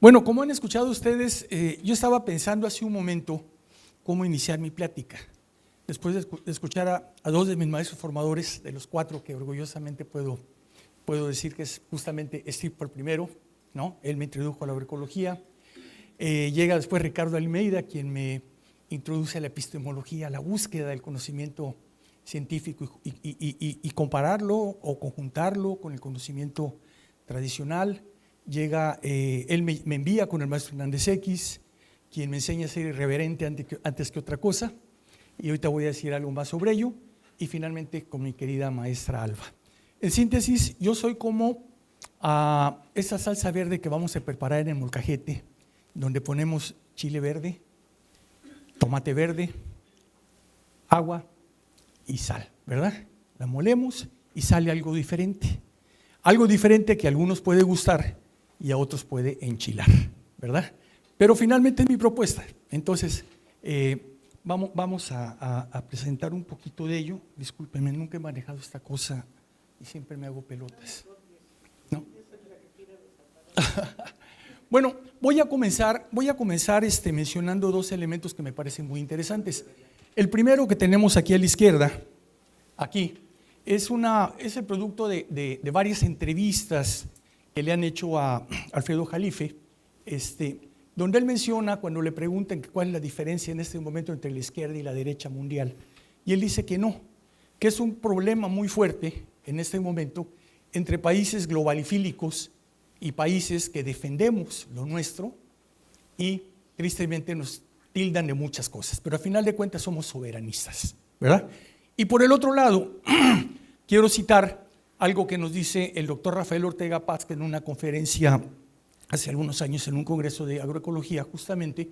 Bueno, como han escuchado ustedes, yo estaba pensando hace un momento cómo iniciar mi plática. Después de escuchar a dos de mis maestros formadores, de los 4 que orgullosamente puedo decir que es justamente Steve por primero, ¿no? Él me introdujo a la agroecología. Llega después Ricardo Almeida, quien me introduce a la epistemología, a la búsqueda del conocimiento científico y compararlo o conjuntarlo con el conocimiento tradicional. Llega, él me envía con el maestro Hernández X, quien me enseña a ser irreverente antes que otra cosa, y ahorita voy a decir algo más sobre ello, y finalmente con mi querida maestra Alba. En síntesis, yo soy como esa salsa verde que vamos a preparar en el molcajete, donde ponemos chile verde, tomate verde, agua y sal, ¿verdad? La molemos y sale algo diferente que a algunos puede gustar y a otros puede enchilar, ¿verdad? Pero finalmente es mi propuesta. Entonces, vamos a presentar un poquito de ello. Discúlpenme, nunca he manejado esta cosa y siempre me hago pelotas, ¿no? Bueno, voy a comenzar mencionando 2 elementos que me parecen muy interesantes. El primero que tenemos aquí a la izquierda, aquí, es el producto de varias entrevistas que le han hecho a Alfredo Jalife, donde él menciona, cuando le preguntan cuál es la diferencia en este momento entre la izquierda y la derecha mundial, y él dice que no, que es un problema muy fuerte en este momento entre países globalifílicos y países que defendemos lo nuestro y tristemente nos tildan de muchas cosas, pero al final de cuentas somos soberanistas, ¿verdad? Y por el otro lado, quiero citar algo que nos dice el doctor Rafael Ortega Paz, que en una conferencia hace algunos años en un congreso de agroecología, justamente,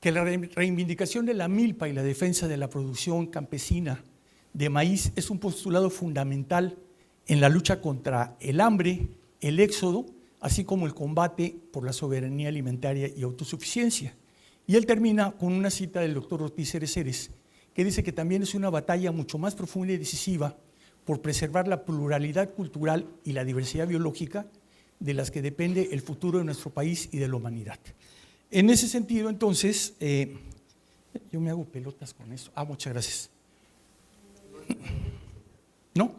que la reivindicación de la milpa y la defensa de la producción campesina de maíz es un postulado fundamental en la lucha contra el hambre, el éxodo, así como el combate por la soberanía alimentaria y autosuficiencia. Y él termina con una cita del doctor Ortiz Cereceres, que dice que también es una batalla mucho más profunda y decisiva por preservar la pluralidad cultural y la diversidad biológica de las que depende el futuro de nuestro país y de la humanidad. En ese sentido, entonces, yo me hago pelotas con eso. Muchas gracias. ¿No?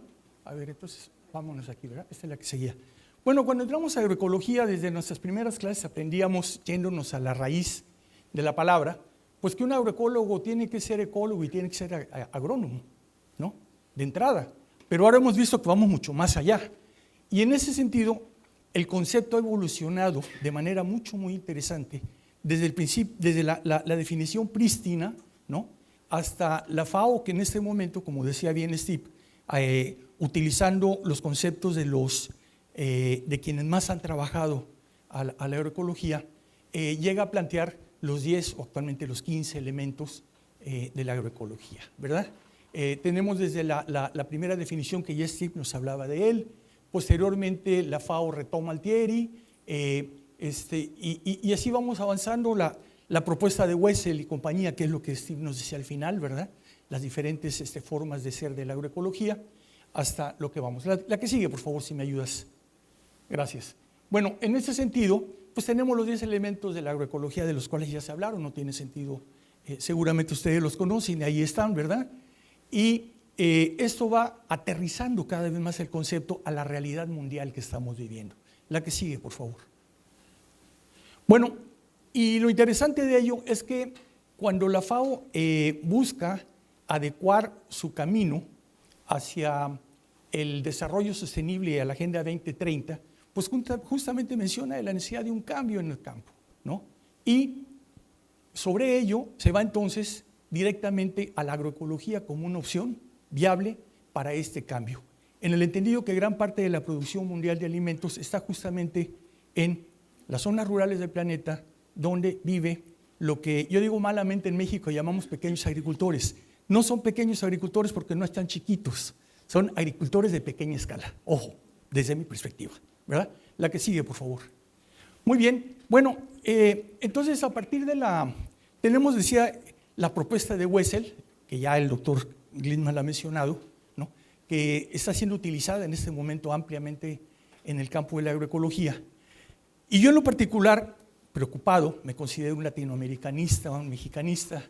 A ver, entonces, vámonos aquí, ¿verdad? Esta es la que seguía. Bueno, cuando entramos a agroecología, desde nuestras primeras clases aprendíamos, yéndonos a la raíz de la palabra, pues que un agroecólogo tiene que ser ecólogo y tiene que ser agrónomo, ¿no? De entrada. Pero ahora hemos visto que vamos mucho más allá. Y en ese sentido, el concepto ha evolucionado de manera muy interesante, desde el principio, desde la definición prístina, ¿no? Hasta la FAO, que en este momento, como decía bien Steve, utilizando los conceptos de quienes más han trabajado a la agroecología, llega a plantear los 10 o actualmente los 15 elementos de la agroecología, ¿verdad? Tenemos desde la primera definición que ya Steve nos hablaba de él, posteriormente la FAO retoma Altieri, y así vamos avanzando la propuesta de Wessel y compañía, que es lo que Steve nos decía al final, ¿verdad? Las diferentes formas de ser de la agroecología, hasta lo que vamos. La que sigue, por favor, si me ayudas. Gracias. Bueno, en ese sentido, pues tenemos los 10 elementos de la agroecología de los cuales ya se hablaron, no tiene sentido, seguramente ustedes los conocen, ahí están, ¿verdad? Y esto va aterrizando cada vez más el concepto a la realidad mundial que estamos viviendo. La que sigue, por favor. Bueno, y lo interesante de ello es que cuando la FAO busca adecuar su camino hacia el desarrollo sostenible y a la Agenda 2030, pues justamente menciona la necesidad de un cambio en el campo, ¿no? Y sobre ello se va entonces directamente a la agroecología como una opción viable para este cambio, en el entendido que gran parte de la producción mundial de alimentos está justamente en las zonas rurales del planeta, donde vive lo que yo digo malamente en México llamamos pequeños agricultores. No son pequeños agricultores porque no están chiquitos, son agricultores de pequeña escala, ojo, desde mi perspectiva, ¿verdad? La que sigue, por favor. Muy bien, bueno, entonces a partir de tenemos, decía, la propuesta de Wessel, que ya el doctor Glickman la ha mencionado, ¿no? Que está siendo utilizada en este momento ampliamente en el campo de la agroecología. Y yo en lo particular preocupado, me considero un latinoamericanista, un mexicanista,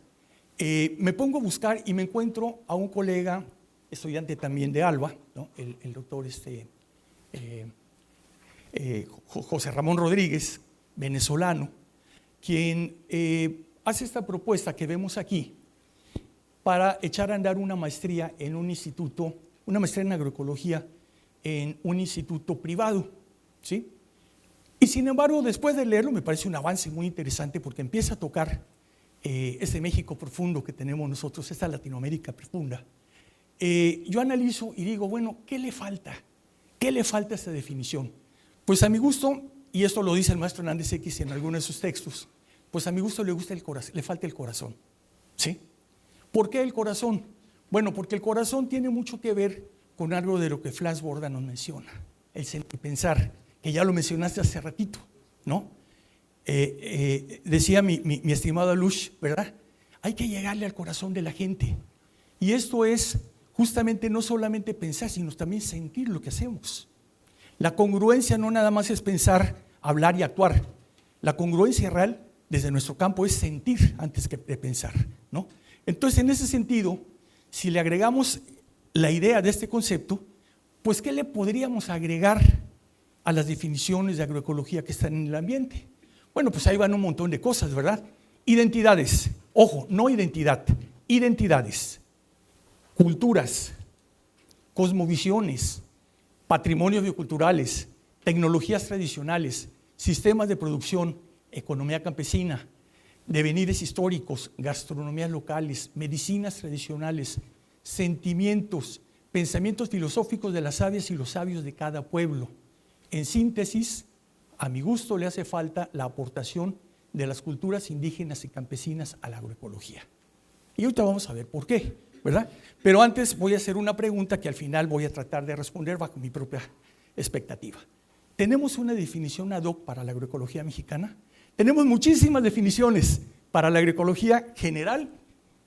me pongo a buscar y me encuentro a un colega, estudiante también de ALBA, ¿no? el doctor José Ramón Rodríguez, venezolano, quien hace esta propuesta que vemos aquí para echar a andar una maestría en un instituto, una maestría en agroecología en un instituto privado, ¿sí? Y sin embargo, después de leerlo, me parece un avance muy interesante porque empieza a tocar este México profundo que tenemos nosotros, esta Latinoamérica profunda. Yo analizo y digo, bueno, ¿qué le falta? ¿Qué le falta a esta definición? Pues a mi gusto, y esto lo dice el maestro Hernández X en algunos de sus textos, pues a mi gusto le falta el corazón, ¿sí? ¿Por qué el corazón? Bueno, porque el corazón tiene mucho que ver con algo de lo que Flash Gordon nos menciona, el sentir pensar, que ya lo mencionaste hace ratito, ¿no? Decía mi estimado Alush, ¿verdad? Hay que llegarle al corazón de la gente. Y esto es justamente no solamente pensar, sino también sentir lo que hacemos. La congruencia no nada más es pensar, hablar y actuar. La congruencia real desde nuestro campo es sentir antes que de pensar, ¿no? Entonces, en ese sentido, si le agregamos la idea de este concepto, pues ¿qué le podríamos agregar a las definiciones de agroecología que están en el ambiente? Bueno, pues ahí van un montón de cosas, ¿verdad? Identidades, ojo, no identidad, identidades, culturas, cosmovisiones, patrimonios bioculturales, tecnologías tradicionales, sistemas de producción, economía campesina, devenires históricos, gastronomías locales, medicinas tradicionales, sentimientos, pensamientos filosóficos de las sabias y los sabios de cada pueblo. En síntesis, a mi gusto le hace falta la aportación de las culturas indígenas y campesinas a la agroecología. Y ahorita vamos a ver por qué, ¿verdad? Pero antes voy a hacer una pregunta que al final voy a tratar de responder bajo mi propia expectativa. ¿Tenemos una definición ad hoc para la agroecología mexicana? Tenemos muchísimas definiciones para la agroecología general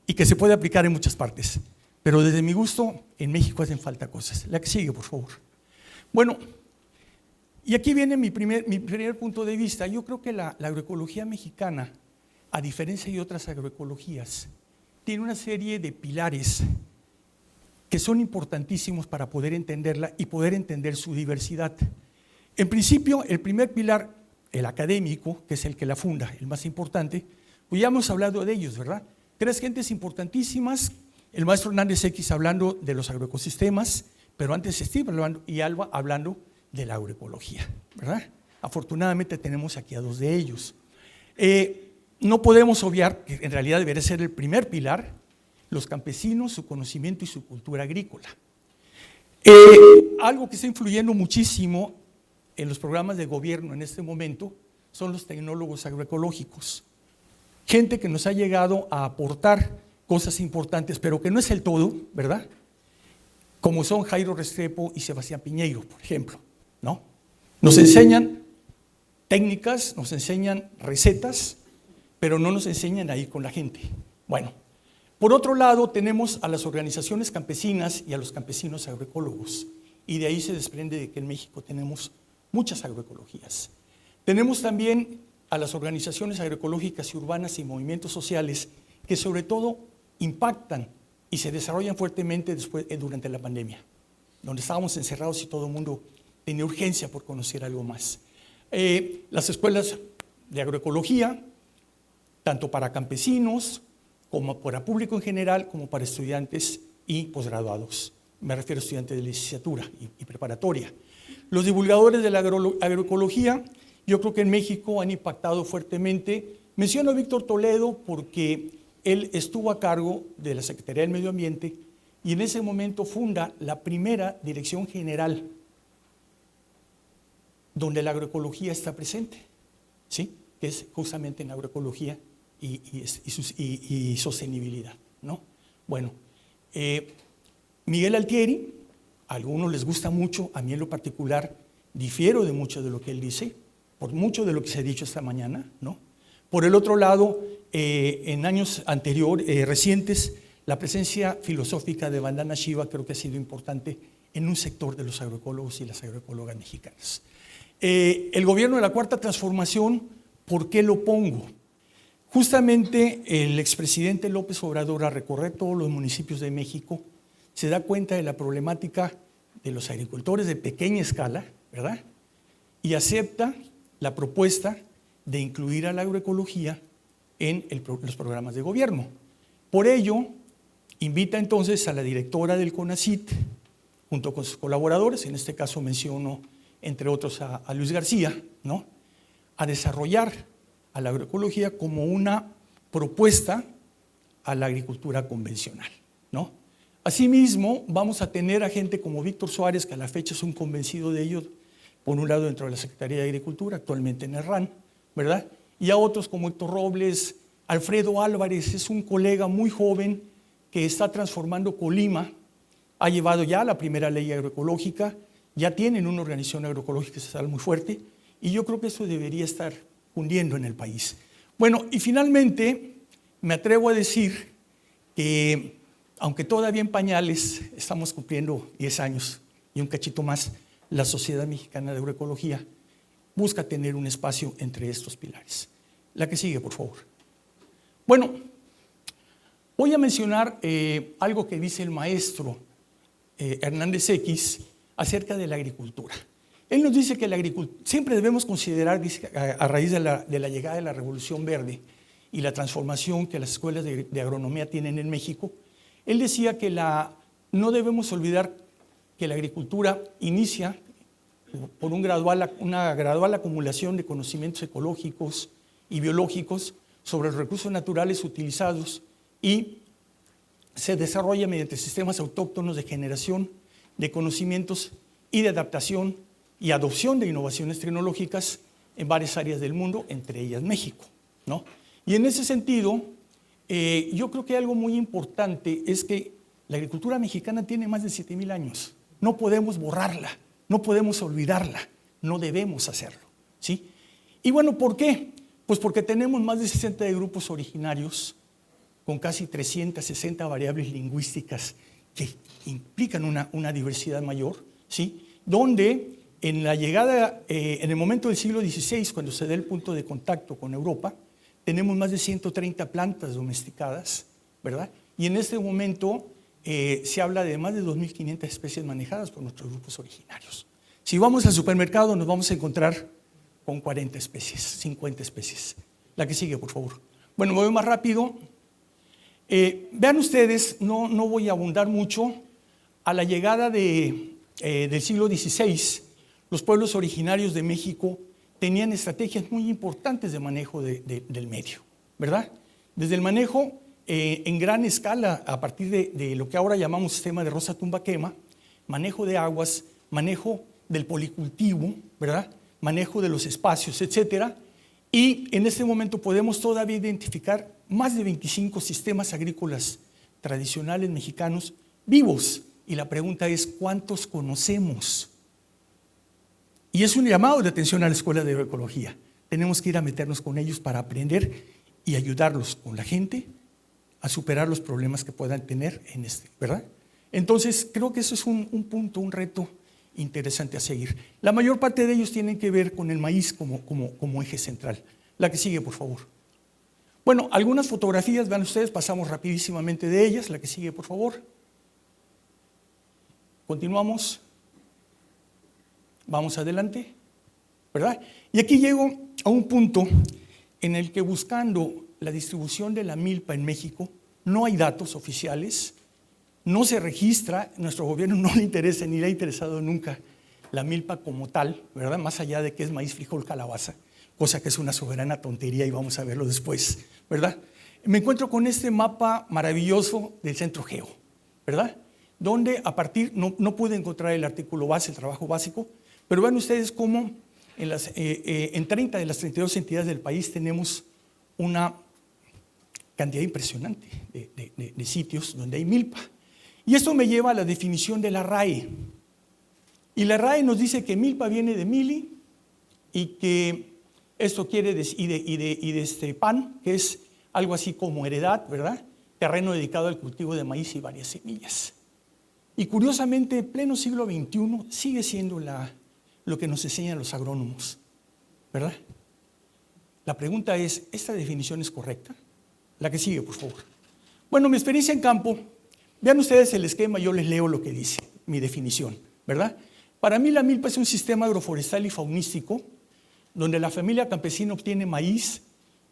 y que se puede aplicar en muchas partes. Pero desde mi gusto, en México hacen falta cosas. La que sigue, por favor. Bueno, y aquí viene mi primer punto de vista. Yo creo que la agroecología mexicana, a diferencia de otras agroecologías, tiene una serie de pilares que son importantísimos para poder entenderla y poder entender su diversidad. En principio, el primer pilar, el académico, que es el que la funda, el más importante, pues ya hemos hablado de ellos, ¿verdad? Tres gentes importantísimas, el maestro Hernández X hablando de los agroecosistemas, pero antes Steve y Alba hablando de la agroecología, ¿verdad? Afortunadamente tenemos aquí a dos de ellos. No podemos obviar que en realidad debería ser el primer pilar, los campesinos, su conocimiento y su cultura agrícola. Algo que está influyendo muchísimo en los programas de gobierno en este momento son los tecnólogos agroecológicos. Gente que nos ha llegado a aportar cosas importantes, pero que no es el todo, ¿verdad? Como son Jairo Restrepo y Sebastián Piñeiro, por ejemplo, ¿no? Nos enseñan técnicas, nos enseñan recetas, pero no nos enseñan a ir con la gente. Bueno, por otro lado tenemos a las organizaciones campesinas y a los campesinos agroecólogos, y de ahí se desprende de que en México tenemos muchas agroecologías. Tenemos también a las organizaciones agroecológicas y urbanas y movimientos sociales que sobre todo impactan y se desarrollan fuertemente durante la pandemia, donde estábamos encerrados y todo el mundo tenía urgencia por conocer algo más. Las escuelas de agroecología, tanto para campesinos, como para público en general, como para estudiantes y posgraduados. Me refiero a estudiantes de licenciatura y preparatoria. Los divulgadores de la agroecología, yo creo que en México han impactado fuertemente. Menciono a Víctor Toledo porque él estuvo a cargo de la Secretaría del Medio Ambiente y en ese momento funda la primera dirección general donde la agroecología está presente, ¿sí? Que es justamente en agroecología y sostenibilidad, ¿no? Bueno, Miguel Altieri, a algunos les gusta mucho, a mí en lo particular difiero de mucho de lo que él dice, por mucho de lo que se ha dicho esta mañana, ¿no? Por el otro lado, en años anteriores, recientes, la presencia filosófica de Vandana Shiva creo que ha sido importante en un sector de los agroecólogos y las agroecólogas mexicanas. El gobierno de la Cuarta Transformación ¿Por qué lo pongo? Justamente el expresidente López Obrador, al recorrer todos los municipios de México, se da cuenta de la problemática de los agricultores de pequeña escala, ¿verdad? Y acepta la propuesta de incluir a la agroecología en los programas de gobierno. Por ello, invita entonces a la directora del CONACYT, junto con sus colaboradores, en este caso menciono entre otros a Luis García, ¿no?, a desarrollar a la agroecología como una propuesta a la agricultura convencional, ¿no? Asimismo, vamos a tener a gente como Víctor Suárez, que a la fecha es un convencido de ello, por un lado dentro de la Secretaría de Agricultura, actualmente en el RAN, ¿verdad? Y a otros como Héctor Robles, Alfredo Álvarez, es un colega muy joven que está transformando Colima, ha llevado ya la primera ley agroecológica, ya tienen una organización agroecológica estatal muy fuerte, y yo creo que eso debería estar cundiendo en el país. Bueno, y finalmente me atrevo a decir que, aunque todavía en pañales, estamos cumpliendo 10 años y un cachito más, la Sociedad Mexicana de Agroecología busca tener un espacio entre estos pilares. La que sigue, por favor. Bueno, voy a mencionar algo que dice el maestro Hernández X acerca de la agricultura. Él nos dice que la agricultura, siempre debemos considerar, dice, a raíz de la llegada de la Revolución Verde y la transformación que las escuelas de agronomía tienen en México, él decía que no debemos olvidar que la agricultura inicia por una gradual acumulación de conocimientos ecológicos y biológicos sobre los recursos naturales utilizados y se desarrolla mediante sistemas autóctonos de generación de conocimientos y de adaptación y adopción de innovaciones tecnológicas en varias áreas del mundo, entre ellas México, ¿no? Y en ese sentido, yo creo que algo muy importante es que la agricultura mexicana tiene más de 7,000 años. No podemos borrarla, no podemos olvidarla, no debemos hacerlo, ¿sí? Y bueno, ¿por qué? Pues porque tenemos más de 60 de grupos originarios con casi 360 variables lingüísticas que implican una diversidad mayor, ¿sí? Donde en la llegada, en el momento del siglo XVI, cuando se da el punto de contacto con Europa, tenemos más de 130 plantas domesticadas, ¿verdad? Y en este momento se habla de más de 2,500 especies manejadas por nuestros grupos originarios. Si vamos al supermercado nos vamos a encontrar con 40 especies, 50 especies. La que sigue, por favor. Bueno, me voy más rápido. Vean ustedes, no voy a abundar mucho, a la llegada del siglo XVI, los pueblos originarios de México tenían estrategias muy importantes de manejo del medio, ¿verdad? Desde el manejo en gran escala, a partir de lo que ahora llamamos sistema de rosa tumba quema, manejo de aguas, manejo del policultivo, ¿verdad? Manejo de los espacios, etcétera. Y en este momento podemos todavía identificar más de 25 sistemas agrícolas tradicionales mexicanos vivos. Y la pregunta es, ¿cuántos conocemos? Y es un llamado de atención a la Escuela de Agroecología. Tenemos que ir a meternos con ellos para aprender y ayudarlos con la gente a superar los problemas que puedan tener en ¿verdad? Entonces, creo que eso es un punto, un reto interesante a seguir. La mayor parte de ellos tienen que ver con el maíz como eje central. La que sigue, por favor. Bueno, algunas fotografías, vean ustedes, pasamos rapidísimamente de ellas. La que sigue, por favor. Continuamos. Vamos adelante, ¿verdad? Y aquí llego a un punto en el que, buscando la distribución de la milpa en México, no hay datos oficiales, no se registra, nuestro gobierno no le interesa ni le ha interesado nunca la milpa como tal, ¿verdad? Más allá de que es maíz, frijol, calabaza, cosa que es una soberana tontería y vamos a verlo después, ¿verdad? Me encuentro con este mapa maravilloso del Centro Geo, ¿verdad? Donde no pude encontrar el artículo base, el trabajo básico, pero vean ustedes cómo en 30 de las 32 entidades del país tenemos una cantidad impresionante de sitios donde hay milpa. Y esto me lleva a la definición de la RAE. Y la RAE nos dice que milpa viene de mili y que esto quiere decir, y de pan, que es algo así como heredad, ¿verdad? Terreno dedicado al cultivo de maíz y varias semillas. Y curiosamente, en pleno siglo XXI, sigue siendo lo que nos enseñan los agrónomos, ¿verdad? La pregunta es, ¿esta definición es correcta? La que sigue, por favor. Bueno, mi experiencia en campo, vean ustedes el esquema, yo les leo lo que dice, mi definición, ¿verdad? Para mí la milpa es un sistema agroforestal y faunístico donde la familia campesina obtiene maíz,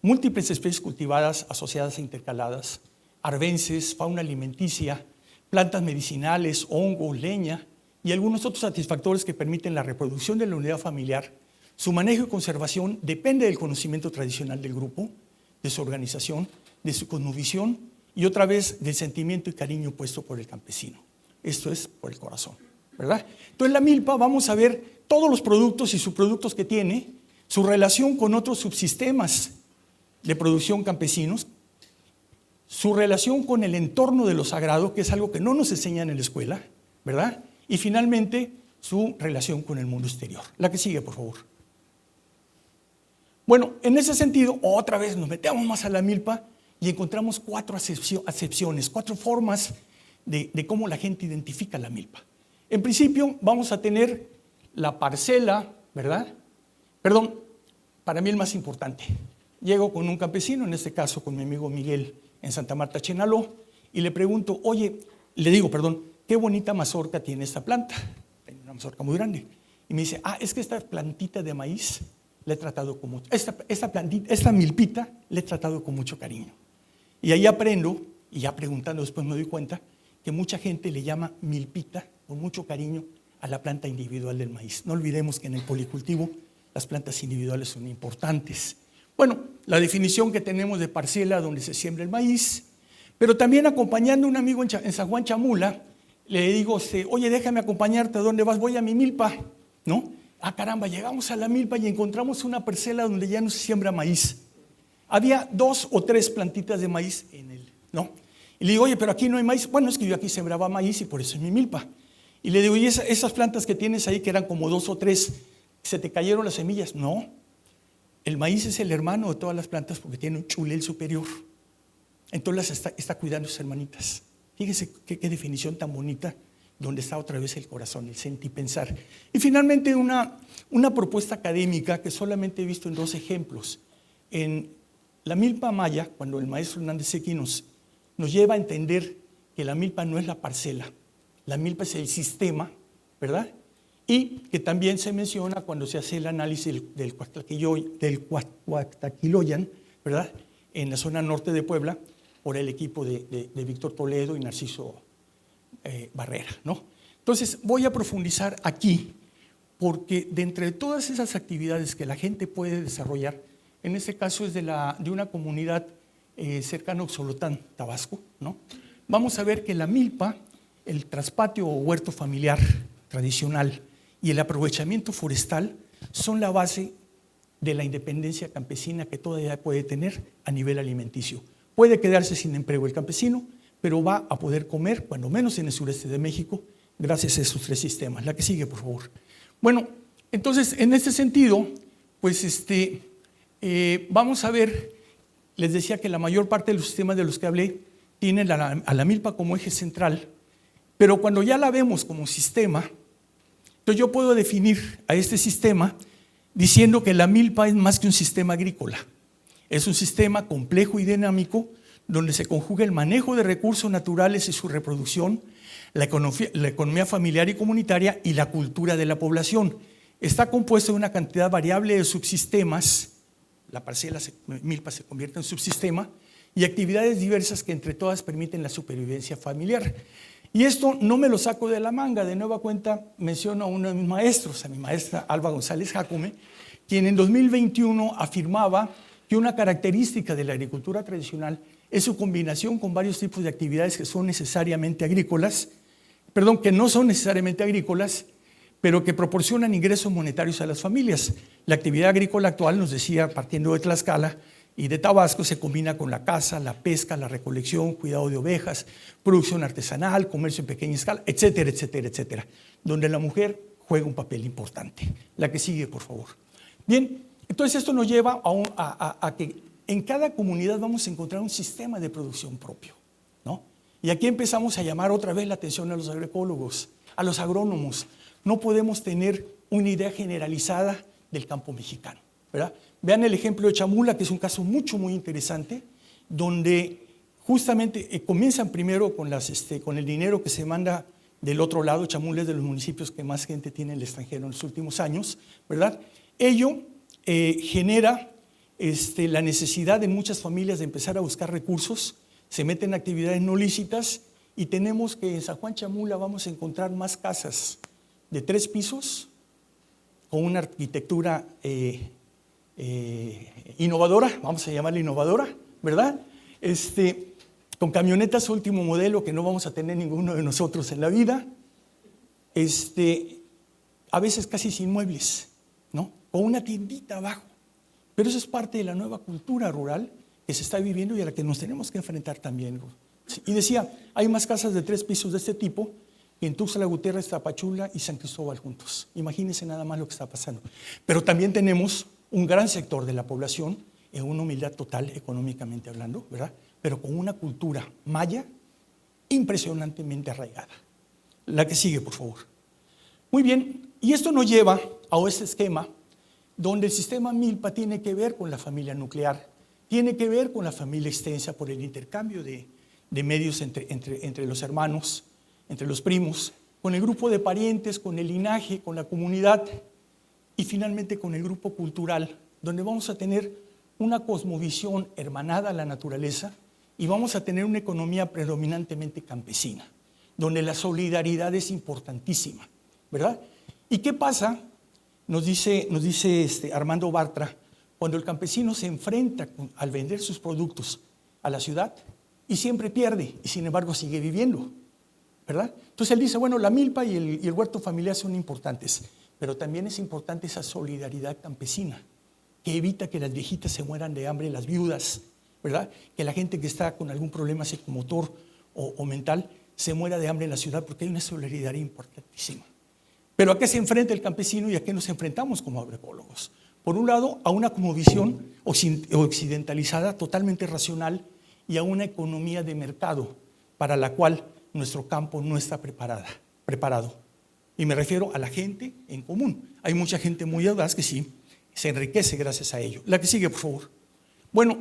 múltiples especies cultivadas asociadas e intercaladas, arbences, fauna alimenticia, plantas medicinales, hongos, leña y algunos otros satisfactores que permiten la reproducción de la unidad familiar. Su manejo y conservación depende del conocimiento tradicional del grupo, de su organización, de su cosmovisión y otra vez del sentimiento y cariño puesto por el campesino. Esto es por el corazón, ¿verdad? Entonces la milpa vamos a ver todos los productos y subproductos que tiene, su relación con otros subsistemas de producción campesinos, su relación con el entorno de lo sagrado, que es algo que no nos enseñan en la escuela, ¿verdad? Y finalmente, su relación con el mundo exterior. La que sigue, por favor. Bueno, en ese sentido, otra vez nos metemos más a la milpa y encontramos 4 acepciones, 4 formas de cómo la gente identifica la milpa. En principio, vamos a tener la parcela, ¿verdad? Perdón, para mí el más importante. Llego con un campesino, en este caso con mi amigo Miguel en Santa Marta, Chenaló, y le pregunto, oye, le digo, perdón, qué bonita mazorca tiene esta planta. Tiene una mazorca muy grande. Y me dice, es que esta plantita de maíz la he tratado con mucho, esta milpita la he tratado con mucho cariño. Y ahí aprendo, y ya preguntando después me doy cuenta, que mucha gente le llama milpita con mucho cariño a la planta individual del maíz. No olvidemos que en el policultivo las plantas individuales son importantes. Bueno, la definición que tenemos de parcela donde se siembra el maíz, pero también acompañando a un amigo en San Juan Chamula, le digo, oye, déjame acompañarte, ¿a dónde vas? Voy a mi milpa, ¿no? Caramba, llegamos a la milpa y encontramos una parcela donde ya no se siembra maíz. Había 2 o 3 plantitas de maíz en él, ¿no? Y le digo, oye, pero aquí no hay maíz. Bueno, es que yo aquí sembraba maíz y por eso es mi milpa. Y le digo, ¿y esas plantas que tienes ahí, que eran como 2 o 3, se te cayeron las semillas? No. El maíz es el hermano de todas las plantas porque tiene un chulel superior. Entonces está cuidando a sus hermanitas. Fíjese qué definición tan bonita, donde está otra vez el corazón, el sentir y pensar. Y finalmente una propuesta académica que solamente he visto en 2 ejemplos. En la milpa maya, cuando el maestro Hernández Sequi nos lleva a entender que la milpa no es la parcela, la milpa es el sistema, ¿verdad? Y que también se menciona cuando se hace el análisis del Cuactaquiloyan, ¿verdad? En la zona norte de Puebla, por el equipo de Víctor Toledo y Narciso Barrera, ¿no? Entonces, voy a profundizar aquí, porque de entre todas esas actividades que la gente puede desarrollar, en este caso es de una comunidad cercana a Oxolotán, Tabasco, ¿no? Vamos a ver que la milpa, el traspatio o huerto familiar tradicional y el aprovechamiento forestal son la base de la independencia campesina que todavía puede tener a nivel alimenticio. Puede quedarse sin empleo el campesino, pero va a poder comer, cuando menos en el sureste de México, gracias a esos 3 sistemas. La que sigue, por favor. Bueno, entonces, en este sentido, pues vamos a ver, les decía que la mayor parte de los sistemas de los que hablé tienen a la milpa como eje central, pero cuando ya la vemos como sistema, entonces yo puedo definir a este sistema diciendo que la milpa es más que un sistema agrícola. Es un sistema complejo y dinámico donde se conjuga el manejo de recursos naturales y su reproducción, la economía familiar y comunitaria y la cultura de la población. Está compuesto de una cantidad variable de subsistemas, la parcela milpa se convierte en subsistema, y actividades diversas que entre todas permiten la supervivencia familiar. Y esto no me lo saco de la manga, de nueva cuenta menciono a uno de mis maestros, a mi maestra Alba González Jacome, quien en 2021 afirmaba que una característica de la agricultura tradicional es su combinación con varios tipos de actividades que no son necesariamente agrícolas, pero que proporcionan ingresos monetarios a las familias. La actividad agrícola actual, nos decía, partiendo de Tlaxcala y de Tabasco, se combina con la caza, la pesca, la recolección, cuidado de ovejas, producción artesanal, comercio en pequeña escala, etcétera, etcétera, etcétera, donde la mujer juega un papel importante. La que sigue, por favor. Bien, entonces esto nos lleva a que en cada comunidad vamos a encontrar un sistema de producción propio, ¿no? Y aquí empezamos a llamar otra vez la atención a los agroecólogos, a los agrónomos. No podemos tener una idea generalizada del campo mexicano. ¿verdad? Vean el ejemplo de Chamula, que es un caso muy interesante, donde justamente comienzan primero con el dinero que se manda del otro lado. Chamula es de los municipios que más gente tiene en el extranjero en los últimos años, ¿verdad? Ello genera la necesidad de muchas familias de empezar a buscar recursos, se meten en actividades no lícitas y tenemos que en San Juan Chamula vamos a encontrar más casas de 3 pisos con una arquitectura innovadora, vamos a llamarla innovadora, ¿verdad? Con camionetas último modelo que no vamos a tener ninguno de nosotros en la vida, a veces casi sin muebles, ¿no? Con una tiendita abajo. Pero eso es parte de la nueva cultura rural que se está viviendo y a la que nos tenemos que enfrentar también. Y decía, hay más casas de 3 pisos de este tipo que en Tuxtla Gutiérrez, Tapachula y San Cristóbal juntos. Imagínense nada más lo que está pasando. Pero también tenemos un gran sector de la población en una humildad total, económicamente hablando, ¿verdad? Pero con una cultura maya impresionantemente arraigada. La que sigue, por favor. Muy bien, y esto nos lleva a este esquema donde el sistema Milpa tiene que ver con la familia nuclear, tiene que ver con la familia extensa por el intercambio de medios entre los hermanos, entre los primos, con el grupo de parientes, con el linaje, con la comunidad y finalmente con el grupo cultural, donde vamos a tener una cosmovisión hermanada a la naturaleza y vamos a tener una economía predominantemente campesina, donde la solidaridad es importantísima, ¿verdad? ¿Y qué pasa? Nos dice Armando Bartra, cuando el campesino se enfrenta al vender sus productos a la ciudad y siempre pierde y sin embargo sigue viviendo, ¿verdad? Entonces él dice, bueno, la milpa y el huerto familiar son importantes, pero también es importante esa solidaridad campesina que evita que las viejitas se mueran de hambre, las viudas, ¿verdad? Que la gente que está con algún problema psicomotor o mental se muera de hambre en la ciudad porque hay una solidaridad importantísima. Pero ¿a qué se enfrenta el campesino y a qué nos enfrentamos como agroecólogos? Por un lado, a una cosmovisión occidentalizada, totalmente racional, y a una economía de mercado para la cual nuestro campo no está preparado. Y me refiero a la gente en común. Hay mucha gente muy audaz que sí se enriquece gracias a ello. La que sigue, por favor. Bueno,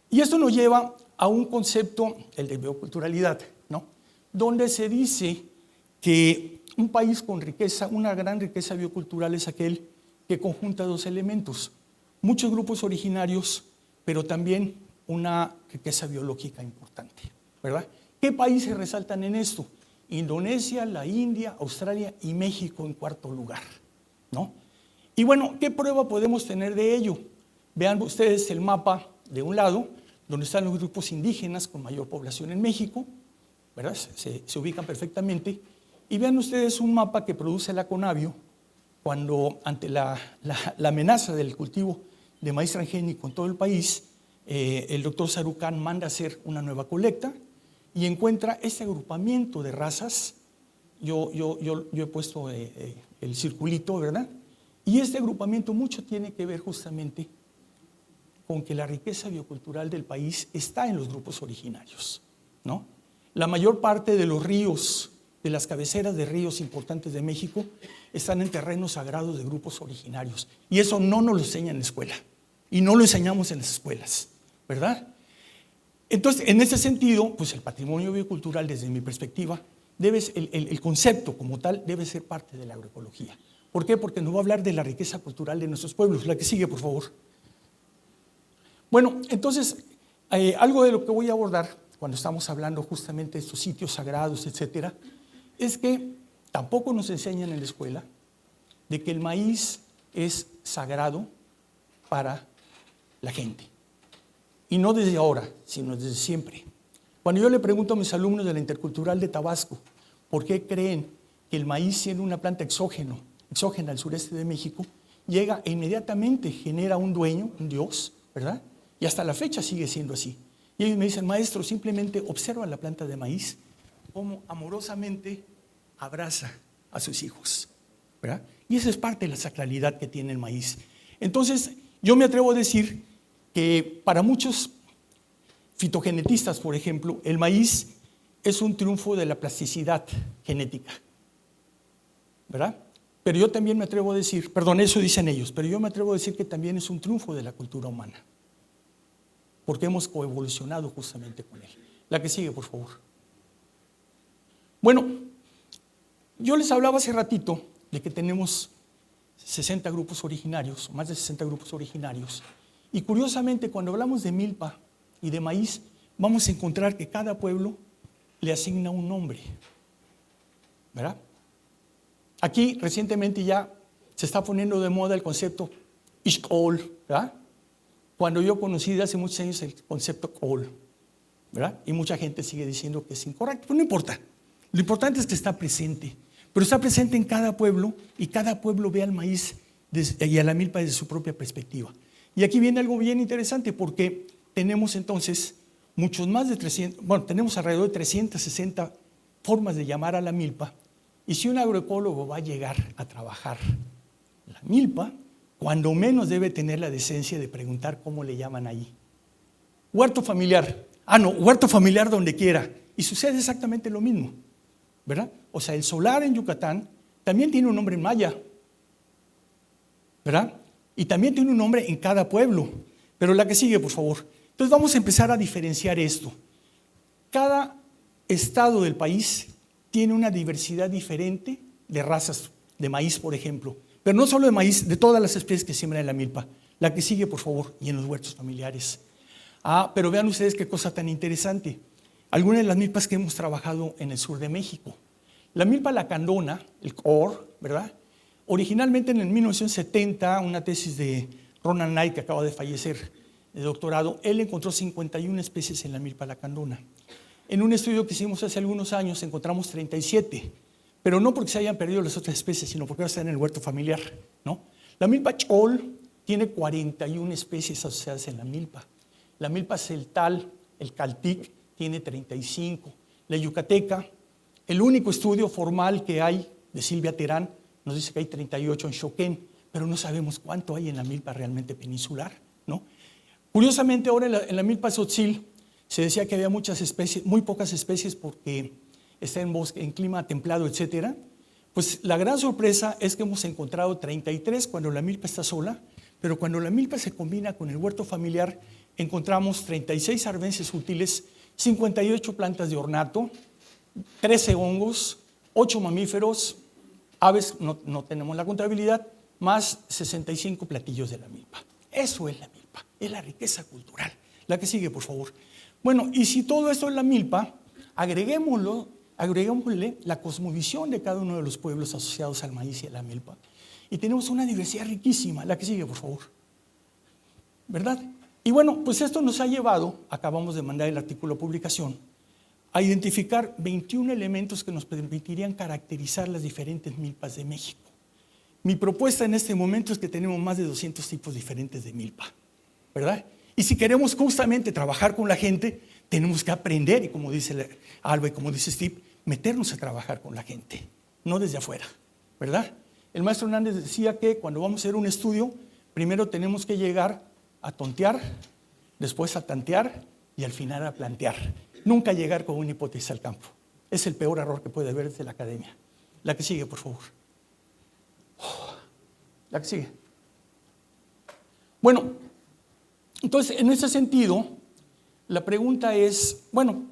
y esto nos lleva a un concepto, el de bioculturalidad, ¿no? Donde se dice que un país con riqueza, una gran riqueza biocultural es aquel que conjunta 2 elementos, muchos grupos originarios, pero también una riqueza biológica importante, ¿verdad? ¿Qué países resaltan en esto? Indonesia, la India, Australia y México en 4º lugar, ¿no? Y bueno, ¿qué prueba podemos tener de ello? Vean ustedes el mapa de un lado, donde están los grupos indígenas con mayor población en México, ¿verdad? Se ubican perfectamente. Y vean ustedes un mapa que produce la Conavio cuando ante la amenaza del cultivo de maíz transgénico en todo el país, el doctor Sarucán manda a hacer una nueva colecta y encuentra este agrupamiento de razas. Yo he puesto el circulito, ¿verdad? Y este agrupamiento mucho tiene que ver justamente con que la riqueza biocultural del país está en los grupos originarios, ¿no? La mayor parte de los ríos, de las cabeceras de ríos importantes de México, están en terrenos sagrados de grupos originarios. Y eso no nos lo enseñan en la escuela. Y no lo enseñamos en las escuelas, ¿verdad? Entonces, en ese sentido, pues el patrimonio biocultural, desde mi perspectiva, el concepto como tal debe ser parte de la agroecología. ¿Por qué? Porque nos va a hablar de la riqueza cultural de nuestros pueblos. La que sigue, por favor. Bueno, entonces, algo de lo que voy a abordar cuando estamos hablando justamente de estos sitios sagrados, etcétera, es que tampoco nos enseñan en la escuela de que el maíz es sagrado para la gente. Y no desde ahora, sino desde siempre. Cuando yo le pregunto a mis alumnos de la Intercultural de Tabasco, ¿por qué creen que el maíz, siendo una planta exógena al sureste de México, llega e inmediatamente genera un dueño, un dios, ¿verdad? Y hasta la fecha sigue siendo así. Y ellos me dicen, maestro, simplemente observa la planta de maíz, cómo amorosamente abraza a sus hijos, ¿verdad? Y esa es parte de la sacralidad que tiene el maíz. Entonces, yo me atrevo a decir que para muchos fitogenetistas, por ejemplo, el maíz es un triunfo de la plasticidad genética, ¿verdad? Pero yo también me atrevo a decir, perdón, eso dicen ellos, pero yo me atrevo a decir que también es un triunfo de la cultura humana, porque hemos coevolucionado justamente con él. La que sigue, por favor. Bueno, yo les hablaba hace ratito de que tenemos 60 grupos originarios, más de 60 grupos originarios, y curiosamente cuando hablamos de milpa y de maíz, vamos a encontrar que cada pueblo le asigna un nombre, ¿verdad? Aquí recientemente ya se está poniendo de moda el concepto Ixcol, ¿verdad? Cuando yo conocí de hace muchos años el concepto Col, ¿verdad? Y mucha gente sigue diciendo que es incorrecto, pero no importa. Lo importante es que está presente, pero está presente en cada pueblo y cada pueblo ve al maíz y a la milpa desde su propia perspectiva. Y aquí viene algo bien interesante porque tenemos entonces muchos más de 300, bueno, tenemos alrededor de 360 formas de llamar a la milpa. Y si un agroecólogo va a llegar a trabajar la milpa, cuando menos debe tener la decencia de preguntar cómo le llaman ahí. Huerto familiar. No, huerto familiar donde quiera. Y sucede exactamente lo mismo, ¿verdad? O sea, el solar en Yucatán también tiene un nombre en maya, ¿verdad? Y también tiene un nombre en cada pueblo. Pero la que sigue, por favor. Entonces vamos a empezar a diferenciar esto. Cada estado del país tiene una diversidad diferente de razas de maíz, por ejemplo. Pero no solo de maíz, de todas las especies que siembran en la milpa. La que sigue, por favor, y en los huertos familiares. Pero vean ustedes qué cosa tan interesante. Algunas de las milpas que hemos trabajado en el sur de México. La milpa lacandona, el COR, ¿verdad? Originalmente en el 1970, una tesis de Ronald Knight, que acaba de fallecer de doctorado, él encontró 51 especies en la milpa lacandona. En un estudio que hicimos hace algunos años encontramos 37, pero no porque se hayan perdido las otras especies, sino porque ahora están en el huerto familiar, ¿no? La milpa chol tiene 41 especies asociadas en la milpa. La milpa celtal, el caltic, tiene 35. La yucateca, el único estudio formal que hay de Silvia Terán, nos dice que hay 38 en Xoquén, pero no sabemos cuánto hay en la milpa realmente peninsular, ¿no? Curiosamente, ahora en la milpa tzotzil se decía que había muchas especies, muy pocas especies porque está en bosque, en clima templado, etcétera. Pues la gran sorpresa es que hemos encontrado 33 cuando la milpa está sola, pero cuando la milpa se combina con el huerto familiar, encontramos 36 arbences útiles, 58 plantas de ornato, 13 hongos, 8 mamíferos, aves, no tenemos la contabilidad, más 65 platillos de la milpa. Eso es la milpa, es la riqueza cultural. La que sigue, por favor. Bueno, y si todo esto es la milpa, agreguémosle la cosmovisión de cada uno de los pueblos asociados al maíz y a la milpa. Y tenemos una diversidad riquísima. La que sigue, por favor. ¿Verdad? Y bueno, pues esto nos ha llevado, acabamos de mandar el artículo a publicación, a identificar 21 elementos que nos permitirían caracterizar las diferentes milpas de México. Mi propuesta en este momento es que tenemos más de 200 tipos diferentes de milpa, ¿verdad? Y si queremos justamente trabajar con la gente, tenemos que aprender, y como dice Alba y como dice Steve, meternos a trabajar con la gente, no desde afuera, ¿verdad? El maestro Hernández decía que cuando vamos a hacer un estudio, primero tenemos que llegar a tontear, después a tantear y al final a plantear. Nunca llegar con una hipótesis al campo. Es el peor error que puede haber desde la academia. La que sigue, por favor. La que sigue. Bueno, entonces, en ese sentido, la pregunta es, bueno,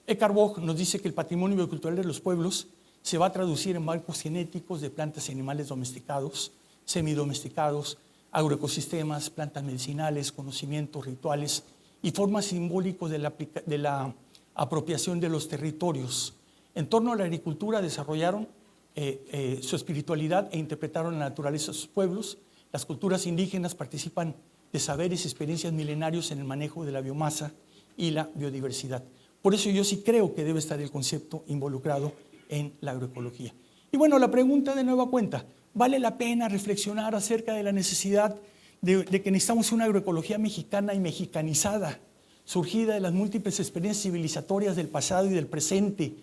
Eckhard Bock nos dice que el patrimonio biocultural de los pueblos se va a traducir en bancos genéticos de plantas y animales domesticados, semidomesticados, agroecosistemas, plantas medicinales, conocimientos, rituales y formas simbólicos de la apropiación de los territorios. En torno a la agricultura desarrollaron su espiritualidad e interpretaron la naturaleza de sus pueblos. Las culturas indígenas participan de saberes y experiencias milenarios en el manejo de la biomasa y la biodiversidad. Por eso yo sí creo que debe estar el concepto involucrado en la agroecología. Y bueno, la pregunta de nueva cuenta, ¿vale la pena reflexionar acerca de la necesidad de que necesitamos una agroecología mexicana y mexicanizada, surgida de las múltiples experiencias civilizatorias del pasado y del presente,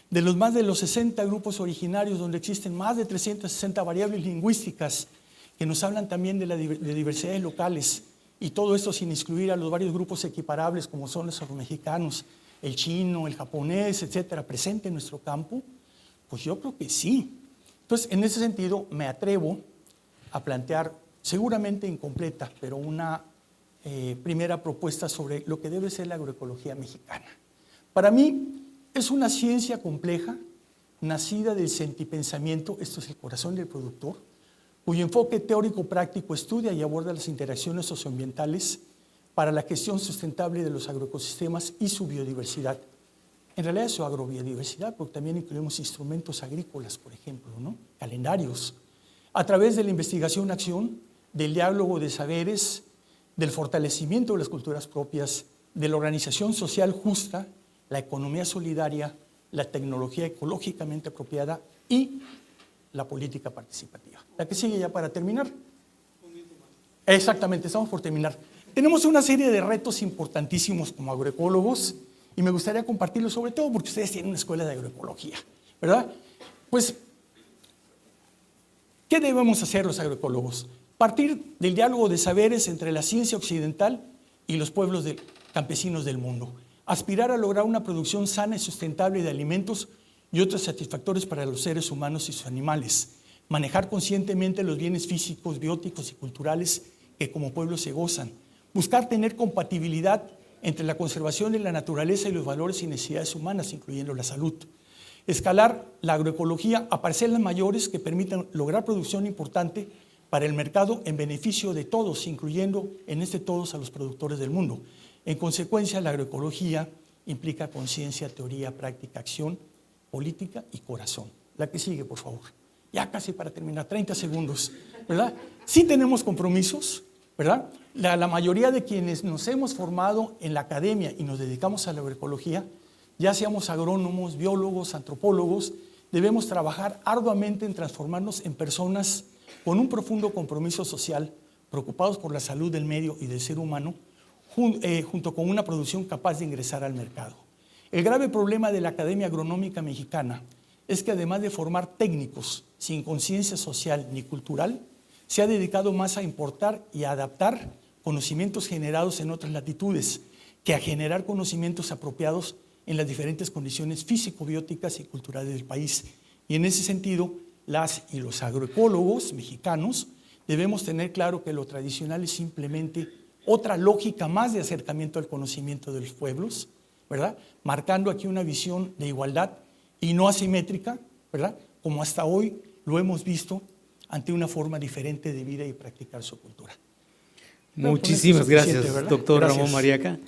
de los más de los 60 grupos originarios donde existen más de 360 variables lingüísticas que nos hablan también de diversidades locales, y todo esto sin excluir a los varios grupos equiparables como son los afromexicanos, el chino, el japonés, etcétera, presente en nuestro campo? Pues yo creo que sí. Entonces, en ese sentido, me atrevo a plantear, seguramente incompleta, pero una primera propuesta sobre lo que debe ser la agroecología mexicana. Para mí, es una ciencia compleja, nacida del sentipensamiento, esto es el corazón del productor, cuyo enfoque teórico-práctico estudia y aborda las interacciones socioambientales para la gestión sustentable de los agroecosistemas y su biodiversidad. En realidad es su agrobiodiversidad, porque también incluimos instrumentos agrícolas, por ejemplo, ¿no? Calendarios. A través de la investigación-acción, del diálogo de saberes, del fortalecimiento de las culturas propias, de la organización social justa, la economía solidaria, la tecnología ecológicamente apropiada y la política participativa. La que sigue ya para terminar. Exactamente, estamos por terminar. Tenemos una serie de retos importantísimos como agroecólogos y me gustaría compartirlos, sobre todo porque ustedes tienen una escuela de agroecología, ¿verdad? Pues, ¿qué debemos hacer los agroecólogos? Partir del diálogo de saberes entre la ciencia occidental y los pueblos campesinos del mundo. Aspirar a lograr una producción sana y sustentable de alimentos y otros satisfactores para los seres humanos y sus animales. Manejar conscientemente los bienes físicos, bióticos y culturales que como pueblo se gozan. Buscar tener compatibilidad entre la conservación de la naturaleza y los valores y necesidades humanas, incluyendo la salud. Escalar la agroecología a parcelas mayores que permitan lograr producción importante para el mercado en beneficio de todos, incluyendo en todos a los productores del mundo. En consecuencia, la agroecología implica conciencia, teoría, práctica, acción, política y corazón. La que sigue, por favor. Ya casi para terminar, 30 segundos, ¿verdad? Sí tenemos compromisos, ¿verdad? La mayoría de quienes nos hemos formado en la academia y nos dedicamos a la agroecología, ya seamos agrónomos, biólogos, antropólogos, debemos trabajar arduamente en transformarnos en personas con un profundo compromiso social, preocupados por la salud del medio y del ser humano, junto con una producción capaz de ingresar al mercado. El grave problema de la Academia Agronómica Mexicana es que además de formar técnicos sin conciencia social ni cultural, se ha dedicado más a importar y a adaptar conocimientos generados en otras latitudes que a generar conocimientos apropiados en las diferentes condiciones físico-bióticas y culturales del país. Y en ese sentido, las y los agroecólogos mexicanos debemos tener claro que lo tradicional es simplemente otra lógica más de acercamiento al conocimiento de los pueblos, ¿verdad? Marcando aquí una visión de igualdad y no asimétrica, ¿verdad? Como hasta hoy lo hemos visto ante una forma diferente de vida y practicar su cultura. Muchísimas gracias, doctor Gracias. Ramón Mariaca.